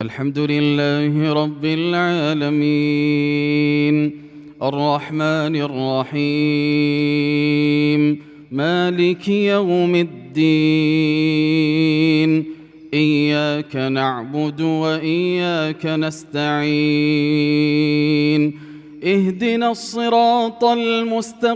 الحمد لله رب العالمين الرحمن الرحيم مالك يوم الدين إياك نعبد وإياك نستعين اهدنا الصراط المستقيم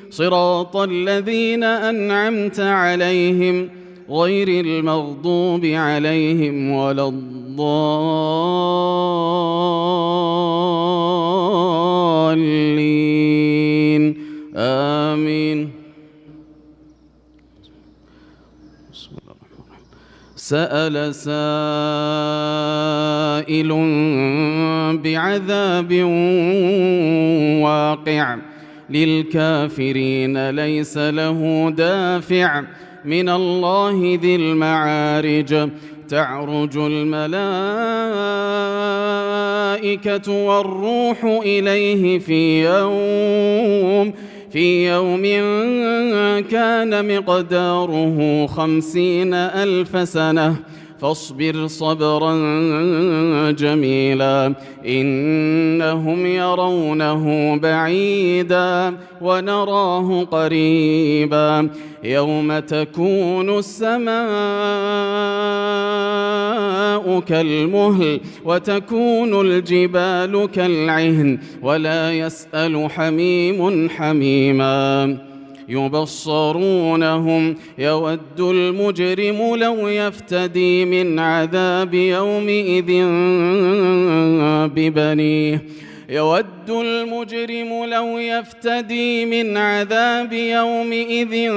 صراط الذين أنعمت عليهم غير المغضوب عليهم ولا الضالين آمين. سأل سائل بعذاب واقع للكافرين ليس له دافع من الله ذي المعارج تعرج الملائكة والروح إليه في يوم كان مقداره 50,000 سنة فاصبر صبرا جميلا إنهم يرونه بعيدا ونراه قريبا يوم تكون السماء كالمهل وتكون الجبال كالعهن ولا يسأل حميم حميما يبصرونهم يود المجرم لو يفتدي من عذاب يومئذ ببنيه يود المجرم لو يفتدي من عذاب يومئذ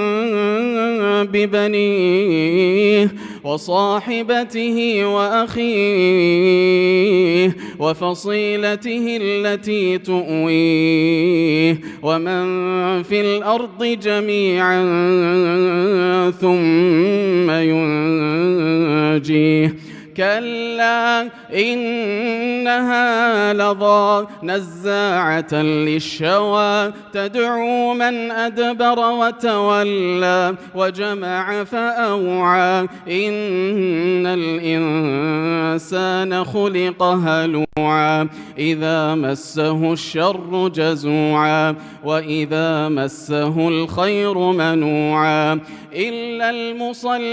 ببنيه وصاحبته وأخيه وفصيلته التي تؤويه ومن في الأرض جميعا ثم ينجيه كلا إنها لظى نزاعة للشوى تدعو من أدبر وتولى وجمع فأوعى إن الإنسان خلق هلوعا إذا مسه الشر جزوعا وإذا مسه الخير منوعا إلا المصلين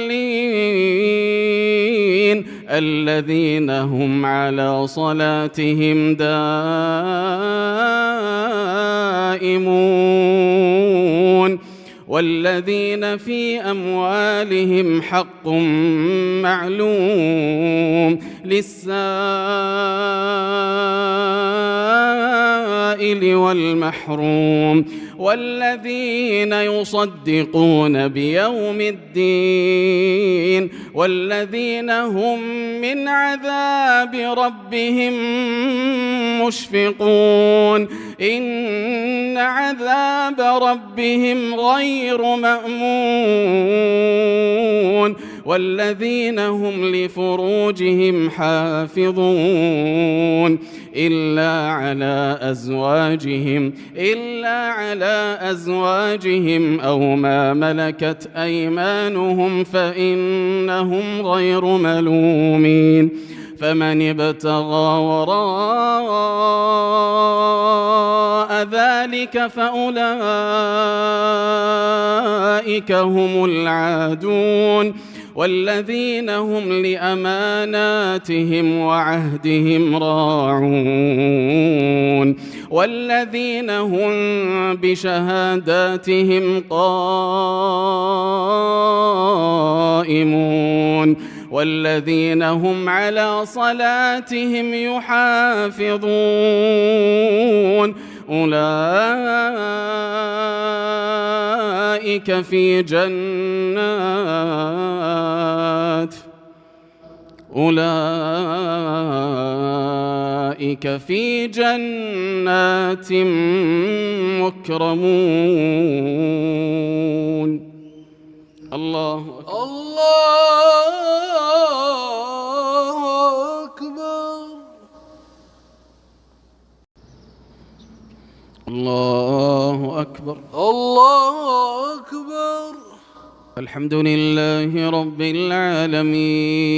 الذين هم على صلاتهم دائمون والذين في أموالهم حق معلوم للسائل والمحروم والذين يصدقون بيوم الدين والذين هم من عذاب ربهم مشفقون إن عذاب ربهم غير مأمون والذين هم لفروجهم حافظون إلا على أزواجهم أو ما ملكت أيمانهم فإنهم غير ملومين فمن ابتغى وراء ذلك فأولئك هم العادون والذين هم لأماناتهم وعهدهم راعون والذين هم بشهاداتهم قائمون والذين هم على صلاتهم يحافظون أولئك في جنات مكرمون. الله أكبر. الله أكبر. الله أكبر. الحمد لله رب العالمين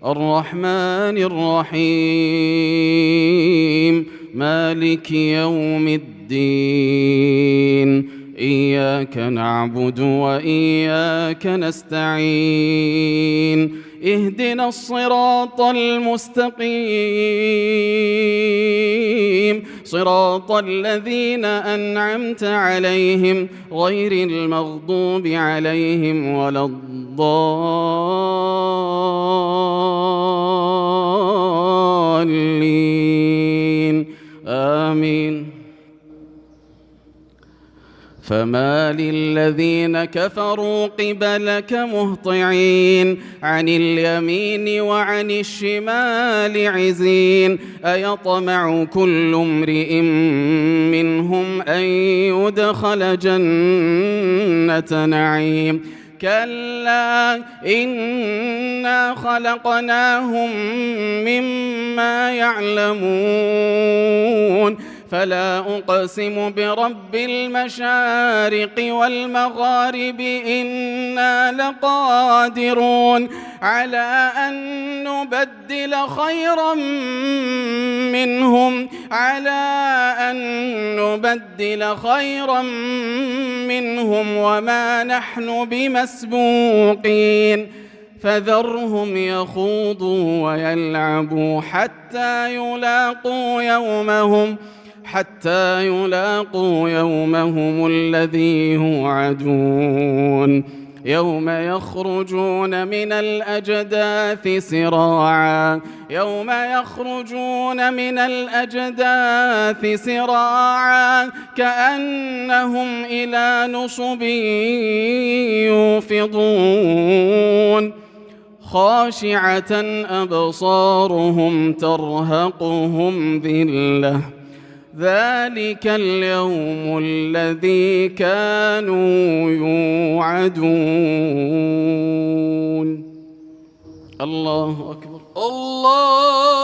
الرحمن الرحيم مالك يوم الدين إياك نعبد وإياك نستعين اهدنا الصراط المستقيم صراط الذين أنعمت عليهم غير المغضوب عليهم ولا الضالين آمين. فما للذين كفروا قبلك مهطعين عن اليمين وعن الشمال عزين أيطمع كل امرئ منهم أن يدخل جنة نعيم كلا إنا خلقناهم مما يعلمون فلا أقسم برب المشارق والمغارب إنا لقادرون على أن نبدل خيرا منهم وما نحن بمسبوقين فذرهم يخوضوا ويلعبوا حتى يلاقوا يومهم الذي يوعدون يوم يخرجون من الأجداث سراعا كأنهم إلى نصب يوفضون خاشعة أبصارهم ترهقهم ذلة ذلك اليوم الذي كانوا يوعدون. الله أكبر. الله